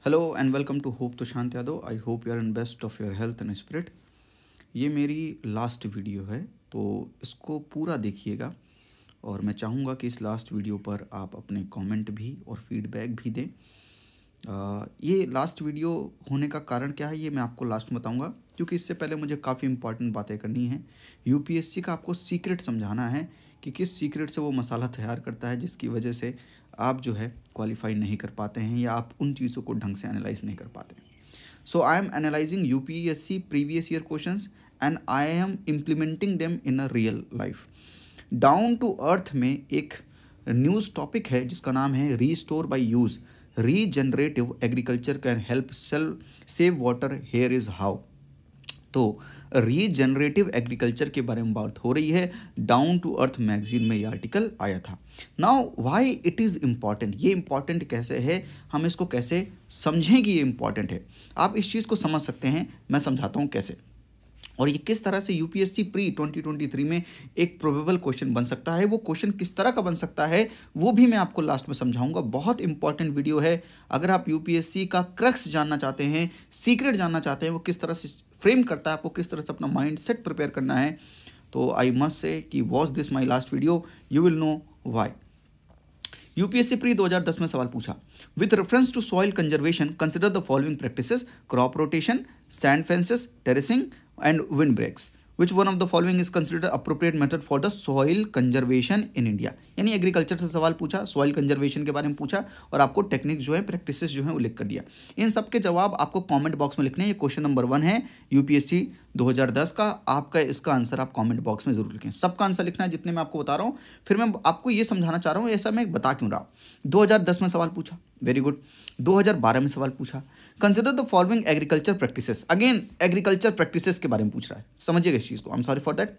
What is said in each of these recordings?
Hello and welcome to hope तो Shant Yadav. I hope you are in best of your health and spirit. ये मेरी last video है तो इसको पूरा देखिएगा और मैं चाहूँगा कि इस लास्ट वीडियो पर आप अपने कमेंट भी और फीडबैक भी दें। ये लास्ट वीडियो होने का कारण क्या है ये मैं आपको लास्ट में बताऊँगा, क्योंकि इससे पहले मुझे काफ़ी इंपॉर्टेंट बातें करनी है। यूपीएससी का आपको सीक्रेट समझाना है कि किस सीक्रेट से वो मसाला तैयार करता है जिसकी वजह से आप जो है क्वालिफाई नहीं कर पाते हैं या आप उन चीज़ों को ढंग से एनालाइज नहीं कर पाते। So I am analysing UPSC previous year questions and I am implementing them in a real life. Down to earth में एक न्यूज़ टॉपिक है जिसका नाम है restore by use, regenerative agriculture can help save water, here is how. तो regenerative agriculture के बारे में बात हो रही है। डाउन टू अर्थ मैगजीन में ये आर्टिकल आया था। Now why it is important, ये इम्पॉर्टेंट कैसे है, हम इसको कैसे समझें कि ये इम्पॉर्टेंट है। आप इस चीज़ को समझ सकते हैं, मैं समझाता हूँ कैसे, और ये किस तरह से यूपीएससी प्री 2023 में एक प्रोबेबल क्वेश्चन बन सकता है। वो क्वेश्चन किस तरह का बन सकता है वो भी मैं आपको लास्ट में समझाऊंगा। बहुत इंपॉर्टेंट वीडियो है। अगर आप यूपीएससी का क्रक्स जानना चाहते हैं, सीक्रेट जानना चाहते हैं, वो किस तरह से फ्रेम करता है, आपको किस तरह से अपना माइंड सेट प्रिपेयर करना है, तो आई मस्ट से कि watch this my last video, you will know why. UPSC pre 2010 में सवाल पूछा, with reference to soil conservation consider the following practices, crop rotation, sand fences, terracing and wind breaks. Which one of the following is considered appropriate method for the soil conservation in India. यानी agriculture से सवाल पूछा, soil conservation के बारे में पूछा और आपको टेक्निक जो है, प्रैक्टिसेस जो है वो लिख कर दिया। इन सब के जवाब आपको कमेंट बॉक्स में लिखने हैं। ये क्वेश्चन नंबर 1 है यूपीएससी 2010 का। आपका इसका आंसर आप कमेंट बॉक्स में जरूर लिखें। सबका आंसर लिखना है जितने मैं आपको बता रहा हूँ। फिर मैं आपको ये समझाना चाह रहा हूँ ऐसा मैं बता क्यों रहा हूँ। 2010 में सवाल पूछा, वेरी गुड। 2012 में सवाल पूछा, consider the following agriculture practices. Again agriculture practices के बारे में पूछ रहा है, समझिएगा इस चीज को। I am sorry for that.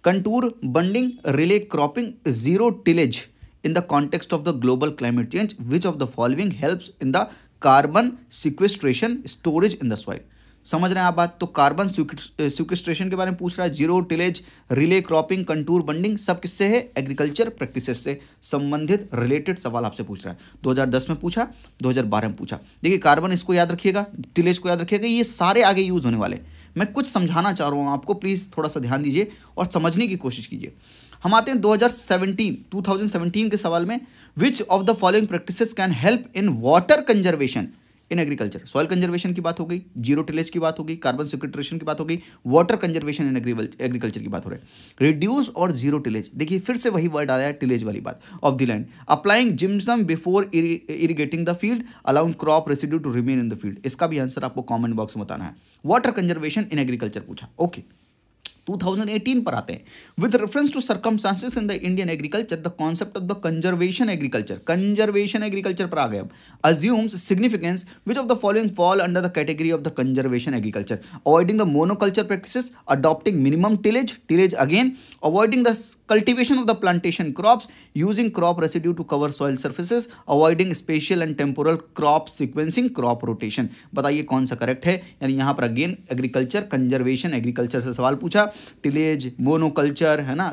Contour bunding, relay cropping, zero tillage in the context of the global climate change, which of the following helps in the carbon sequestration storage in the soil। समझ रहे हैं आप बात। तो carbon sequestration के बारे में पूछ रहा है, zero tillage, relay cropping, contour bunding, सब किससे है, एग्रीकल्चर प्रैक्टिसेस से संबंधित रिलेटेड सवाल आपसे पूछ रहा है। 2010 में पूछा, 2012 में पूछा। देखिए कार्बन इसको याद रखिएगा, टिलेज को याद रखिएगा, ये सारे आगे यूज होने वाले। मैं कुछ समझाना चाह रहा हूँ आपको, प्लीज थोड़ा सा ध्यान दीजिए और समझने की कोशिश कीजिए। हम आते हैं 2017 के सवाल में, विच of the following practices can help in water conservation in agriculture. Soil conservation की बात हो गई, जीरो टिलेज की बात हो गई, कार्बन सिक्वेस्ट्रेशन की बात हो गई, वाटर कंजर्वेशन इन एग्रीकल्चर की बात हो रही है। रिड्यूस और जीरो टिलेज, देखिए फिर से वही वर्ड आ रहा है, टिलेज वाली बात। Of the land, applying gypsum before irrigating the field, allowing crop residue to remain in the field. इसका भी आंसर आपको कमेंट बॉक्स में बताना है। वाटर कंजर्वेशन इन एग्रीकल्चर पूछा, ओके। 2018 पर आते हैं, with reference to circumstances in the Indian agriculture the concept of the conservation agriculture पर आ गए। अब assumes significance, which of the following fall under the category of the conservation agriculture, avoiding the monoculture practices, adopting minimum tillage again, avoiding the cultivation of the plantation crops, using crop residue to cover soil surfaces, avoiding spatial and temporal crop sequencing, crop rotation. बताइए कौन सा correct है। यानी यहां पर again agriculture conservation agriculture से सवाल पूछा, टिलेज, मोनोकल्चर, है ना,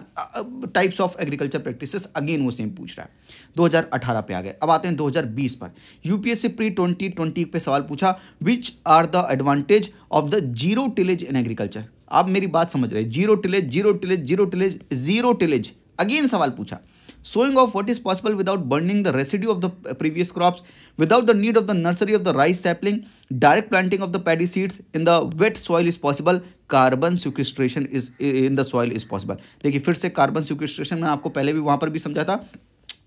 types of agriculture practices, again वो सेम पूछ रहा है। 2018 पे आ गए। अब आते हैं 2020 पर। यूपीएससी प्री 2020 पे सवाल पूछा, which are the advantage of the zero tillage in agriculture. आप मेरी बात समझ रहे हैं, zero tillage, zero tillage, zero tillage, zero tillage, again सवाल पूछा। Sowing of what is possible without burning the residue of the previous crops, without the need of the nursery of the rice sapling, direct planting of the paddy seeds in the wet soil is possible, carbon sequestration is in the soil is possible। देखिए फिर से carbon sequestration में आपको पहले भी वहां पर भी समझा था,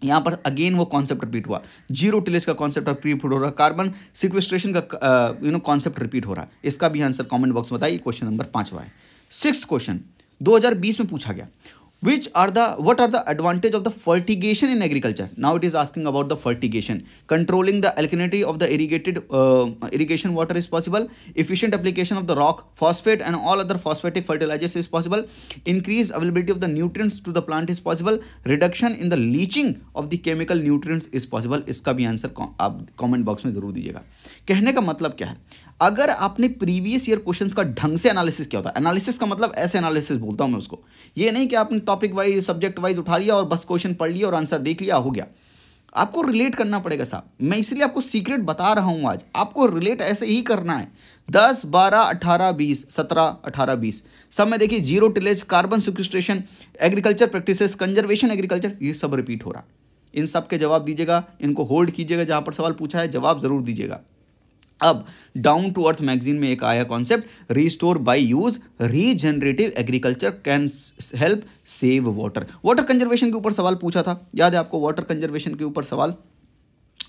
यहाँ पर अगेन वो कॉन्सेप्ट रिपीट हुआ। जीरो टिलेज का कॉन्सेप्ट रिपीट हो रहा है, कार्बन सिक्वेस्ट्रेशन का कॉन्सेप्ट रिपीट हो रहा है। इसका भी आंसर कमेंट बॉक्स में बताइए। क्वेश्चन नंबर 5वां है। 6th क्वेश्चन 2020 में पूछा गया, what are the advantage of the fertigation in agriculture? Now it is asking about the fertigation. Controlling the alkalinity of the irrigation water is possible. Efficient application of the rock, phosphate and all other phosphatic fertilizers is possible. Increased availability of the nutrients to the plant is possible. Reduction in the leaching of the chemical nutrients is possible. इसका भी answer आप comment box में जरूर दीजिएगा। कहने का मतलब क्या है, अगर आपने प्रीवियस ईयर क्वेश्चंस का ढंग से एनालिसिस किया होता है, एनालिसिस का मतलब ऐसे एनालिसिस बोलता हूं मैं उसको, ये नहीं कि आपने टॉपिक वाइज, सब्जेक्ट वाइज उठा लिया और बस क्वेश्चन पढ़ लिया और आंसर देख लिया, हो गया। आपको रिलेट करना पड़ेगा साहब, मैं इसलिए आपको सीक्रेट बता रहा हूं आज, आपको रिलेट ऐसे ही करना है। 10, 12, 18, 20, 17, 18, 20 सब में देखिए zero tillage, carbon sequestration, agriculture practices, conservation agriculture, ये सब रिपीट हो रहा। इन सब के जवाब दीजिएगा, इनको होल्ड कीजिएगा, जहां पर सवाल पूछा है जवाब जरूर दीजिएगा। अब डाउन टू अर्थ मैगजीन में एक आया concept, restore by use regenerative agriculture can help save water. Water conservation के ऊपर सवाल पूछा था, याद है आपको? वाटर कंजर्वेशन के ऊपर सवाल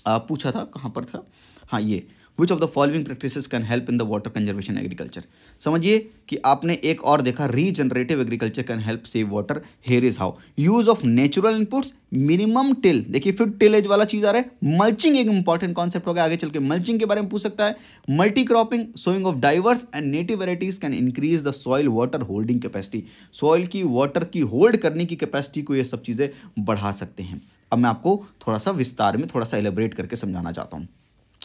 पूछा था, कहां पर था? हाँ, ये विच of the following practices can help in the water conservation agriculture. समझिए कि आपने एक और देखा, regenerative agriculture can help save water. Here is how, use of natural inputs, minimum till, देखिए फिर टिलेज वाला चीज आ रहा है। मल्चिंग एक इंपॉर्टेंट कॉन्सेप्ट हो गया, आगे चल के मल्चिंग के बारे में पूछ सकता है। Multi cropping, sowing of diverse and native varieties can increase the soil water holding capacity. Soil की वाटर की होल्ड करने की कैपेसिटी को ये सब चीजें बढ़ा सकते हैं। अब मैं आपको थोड़ा सा विस्तार में थोड़ा सा एलिब्रेट करके समझाना चाहता हूं।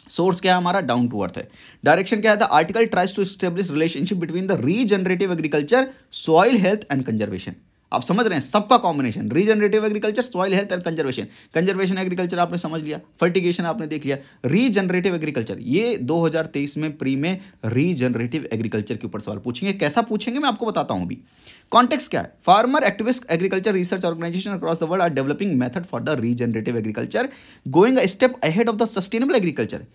सोर्स क्या है हमारा? डाउन टू अर्थ है। डायरेक्शन क्या है? The article tries to establish relationship between the regenerative agriculture, soil health and conservation. आप समझ रहे हैं, सबका combination, regenerative agriculture, soil health and conservation. Conservation agriculture आपने समझ लिया, फर्टिगेशन आपने देख लिया, रीजनरेटिव एग्रीकल्चर, ये 2023 में प्री में रीजनरेटिव एग्रीकल्चर के ऊपर सवाल पूछेंगे। कैसा पूछेंगे मैं आपको बताता हूं अभी। कॉन्टेक्स्ट क्या है? Farmer activist agriculture research organisation across the world are developing method for the regenerative agriculture, going a step ahead of the sustainable agriculture.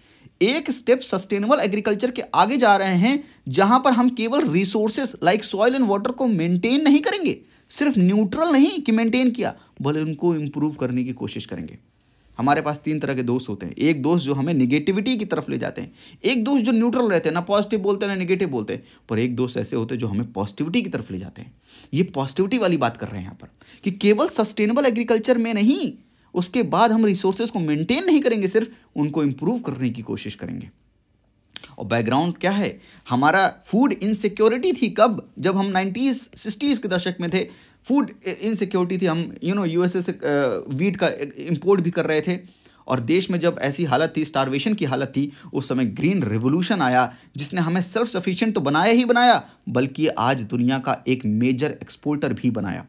एक स्टेप सस्टेनेबल एग्रीकल्चर के आगे जा रहे हैं, जहां पर हम केवल resources like soil and water को मेंटेन नहीं करेंगे, सिर्फ न्यूट्रल नहीं कि मेंटेन किया, बल्कि उनको इंप्रूव करने की कोशिश करेंगे। हमारे पास 3 तरह के दोस्त होते हैं। एक दोस्त जो हमें निगेटिविटी की तरफ ले जाते हैं, एक दोस्त जो न्यूट्रल रहते हैं, ना पॉजिटिव बोलते हैं ना निगेटिव बोलते हैं, पर एक दोस्त ऐसे होते हैं जो हमें पॉजिटिविटी की तरफ ले जाते हैं। ये पॉजिटिविटी वाली बात कर रहे हैं यहाँ पर, कि केवल सस्टेनेबल एग्रीकल्चर में नहीं, उसके बाद हम रिसोर्सेज को मेंटेन नहीं करेंगे, सिर्फ उनको इंप्रूव करने की कोशिश करेंगे। और बैकग्राउंड क्या है हमारा? फूड इनसिक्योरिटी थी। कब? जब हम 90s 60s के दशक में थे, फूड इनसिक्योरिटी थी। हम यूएसए से वीट का इंपोर्ट भी कर रहे थे, और देश में जब ऐसी हालत थी, स्टारवेशन की हालत थी, उस समय ग्रीन रेवोल्यूशन आया, जिसने हमें सेल्फ सफिशिएंट तो बनाया ही बनाया, बल्कि आज दुनिया का एक मेजर एक्सपोर्टर भी बनाया।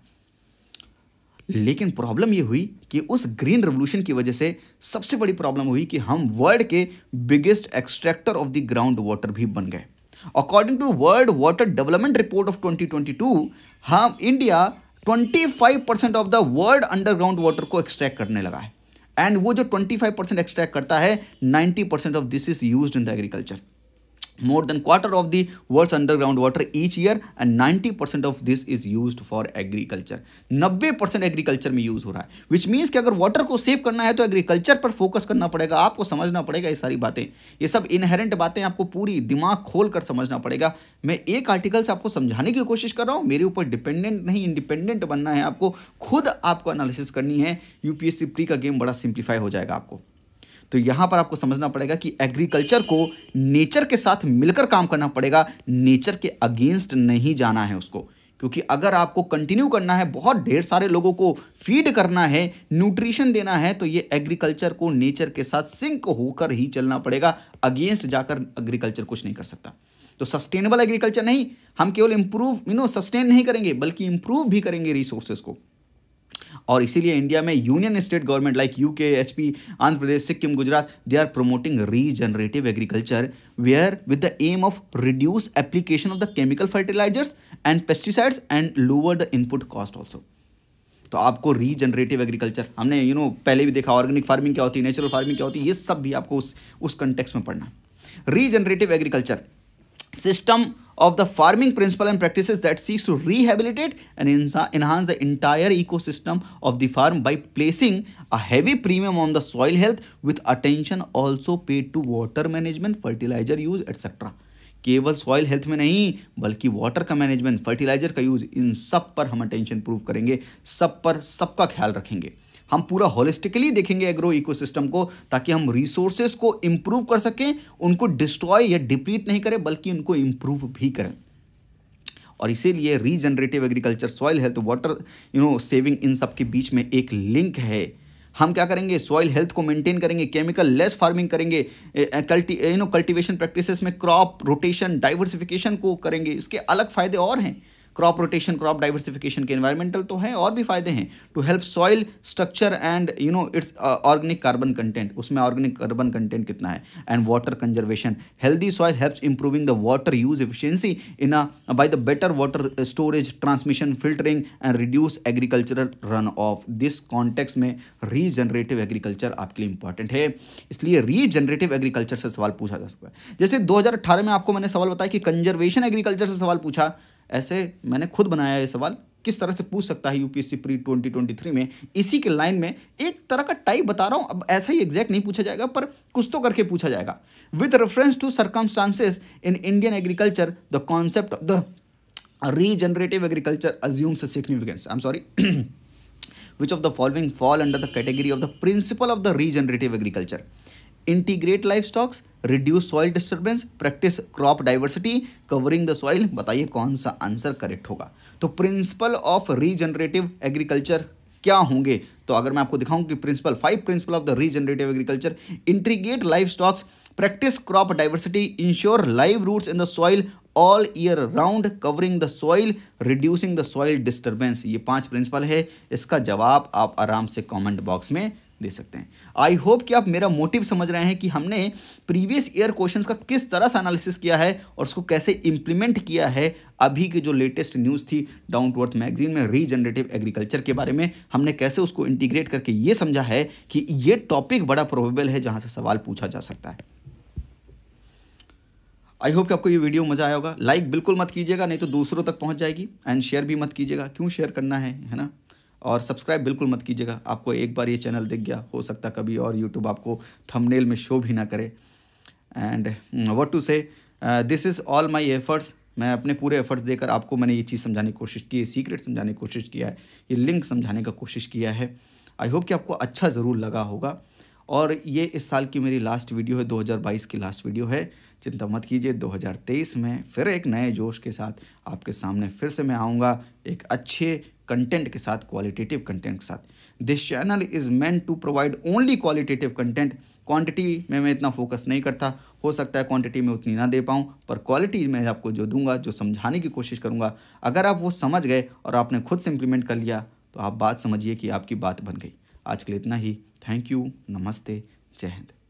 लेकिन प्रॉब्लम ये हुई कि उस ग्रीन रेवोल्यूशन की वजह से सबसे बड़ी प्रॉब्लम हुई कि हम वर्ल्ड के biggest extractor of the ground water भी बन गए। According to world water development report of 2022, हम India 25% of the world underground water को एक्सट्रैक्ट करने लगा है। एंड वो जो 25% एक्सट्रैक्ट करता है, 90% of this is used in the agriculture. More than quarter of the world's underground water each year and 90% of this is used for agriculture. 90% agriculture में use हो रहा है, विच मीन्स कि अगर वाटर को सेव करना है तो एग्रीकल्चर पर फोकस करना पड़ेगा। आपको समझना पड़ेगा ये सारी बातें, ये सब इनहेरेंट बातें आपको पूरी दिमाग खोल कर समझना पड़ेगा। मैं एक आर्टिकल से आपको समझाने की कोशिश कर रहा हूँ, मेरे ऊपर डिपेंडेंट नहीं, इंडिपेंडेंट बनना है आपको, खुद आपको एनालिसिस करनी है। यूपीएससी प्री का गेम बड़ा सिंप्लीफाई हो जाएगा आपको। तो यहां पर आपको समझना पड़ेगा कि एग्रीकल्चर को नेचर के साथ मिलकर काम करना पड़ेगा, नेचर के अगेंस्ट नहीं जाना है उसको। क्योंकि अगर आपको कंटिन्यू करना है, बहुत ढेर सारे लोगों को फीड करना है, न्यूट्रिशन देना है, तो ये एग्रीकल्चर को नेचर के साथ सिंक होकर ही चलना पड़ेगा। अगेंस्ट जाकर एग्रीकल्चर कुछ नहीं कर सकता। तो सस्टेनेबल एग्रीकल्चर नहीं, हम केवल इंप्रूव सस्टेन नहीं करेंगे, बल्कि इंप्रूव भी करेंगे रिसोर्सेज को। और इसीलिए इंडिया में union state government like UK, HP, Andhra Pradesh, Sikkim, Gujarat, they are promoting regenerative agriculture where with the aim of reduce application of the chemical fertilisers and pesticides and lower the input cost also. तो आपको regenerative agriculture, हमने पहले भी देखा, organic farming क्या होती है, natural farming क्या होती है, ये सब भी आपको उस कंटेक्स्ट में पढ़ना है। Regenerative agriculture system of the farming principle and practices that seeks to rehabilitate and enhance the entire ecosystem of the farm by placing a heavy premium on the soil health with attention also paid to water management, fertilizer use etc. केवल soil health में नहीं, बल्कि water का management, fertiliser का use, इन सब पर हम attention prove करेंगे, सब पर सबका ख्याल रखेंगे। हम पूरा होलिस्टिकली देखेंगे एग्रो इकोसिस्टम को, ताकि हम रिसोर्सेज को इंप्रूव कर सकें, उनको डिस्ट्रॉय या डिप्लीट नहीं करें, बल्कि उनको इंप्रूव भी करें। और इसीलिए regenerative agriculture, soil health, water saving, इन सब के बीच में एक लिंक है। हम क्या करेंगे? सॉइल हेल्थ को मेंटेन करेंगे, केमिकल लेस फार्मिंग करेंगे, कल्टीवेशन प्रैक्टिसेस में क्रॉप रोटेशन, डाइवर्सिफिकेशन को करेंगे। इसके अलग फायदे और हैं। क्रॉप रोटेशन, क्रॉप डाइवर्सिफिकेशन के एनवायरमेंटल तो हैं और भी फायदे हैं। To help soil structure and its organic carbon content, उसमें ऑर्गेनिक कार्बन कंटेंट कितना है। And water conservation, healthy soil helps improving the water use efficiency in by the better water storage, transmission, filtering and reduce agricultural run of. This context में regenerative agriculture आपके लिए important है, इसलिए regenerative agriculture से सवाल पूछा जा सकता है। जैसे 2018 में आपको मैंने सवाल बताया कि कंजर्वेशन एग्रीकल्चर से सवाल पूछा, ऐसे मैंने खुद बनाया ये सवाल किस तरह से पूछ सकता है यूपीएससी प्री 2023 में। इसी के लाइन में एक तरह का टाइप बता रहा हूं, अब ऐसा ही एग्जैक्ट नहीं पूछा जाएगा पर कुछ तो करके पूछा जाएगा। With reference to circumstances in Indian agriculture the concept of the regenerative agriculture assumes a significance. I'm sorry. Which of the following fall under the category of the principle of the regenerative agriculture? Integrate livestock, reduce soil disturbance, practice crop diversity, covering the soil. बताइए कौन सा answer correct होगा। तो principle of regenerative agriculture क्या होंगे, तो अगर मैं आपको दिखाऊं कि principle 5 principle of the regenerative agriculture, integrate live stocks, practice crop diversity, ensure live roots in the soil all year round, covering the soil, reducing the soil disturbance. ये 5 principal है, इसका जवाब आप आराम से कमेंट बॉक्स में दे सकते हैं। आई होप कि आप मेरा मोटिव समझ रहे हैं कि हमने प्रीवियस ईयर क्वेश्चंस का किस तरह से एनालिसिस किया है और उसको कैसे इंप्लीमेंट किया है। अभी की जो लेटेस्ट न्यूज़ थी डाउन टू अर्थ मैगजीन में रीजनरेटिव एग्रीकल्चर के बारे में, हमने कैसे उसको इंटीग्रेट करके ये समझा है कि ये टॉपिक बड़ा प्रोबेबल है जहाँ से सवाल पूछा जा सकता है। आई होप कि आपको ये वीडियो मज़ा आया होगा। लाइक बिल्कुल मत कीजिएगा, नहीं तो दूसरों तक पहुंच जाएगी। एंड शेयर भी मत कीजिएगा, क्यों शेयर करना है ना। और सब्सक्राइब बिल्कुल मत कीजिएगा, आपको एक बार ये चैनल दिख गया, हो सकता कभी और यूट्यूब आपको थंबनेल में शो भी ना करे। एंड व्हाट टू से, this is all my efforts. मैं अपने पूरे एफर्ट्स देकर आपको मैंने ये चीज़ समझाने की कोशिश की है, सीक्रेट समझाने की कोशिश किया है, ये लिंक समझाने का कोशिश किया है। आई होप कि आपको अच्छा ज़रूर लगा होगा। और ये इस साल की मेरी लास्ट वीडियो है, 2022 की लास्ट वीडियो है। चिंता मत कीजिए, 2023 में फिर एक नए जोश के साथ आपके सामने फिर से मैं आऊँगा, एक अच्छे कंटेंट के साथ, क्वालिटेटिव कंटेंट के साथ। This channel is meant to provide only qualitative content. Quantity में मैं इतना फोकस नहीं करता, हो सकता है क्वांटिटी में उतनी ना दे पाऊँ, पर क्वालिटी मैं आपको जो दूंगा, जो समझाने की कोशिश करूँगा, अगर आप वो समझ गए और आपने खुद से इम्प्लीमेंट कर लिया तो आप बात समझिए कि आपकी बात बन गई। आज के लिए इतना ही। थैंक यू, नमस्ते, जय हिंद।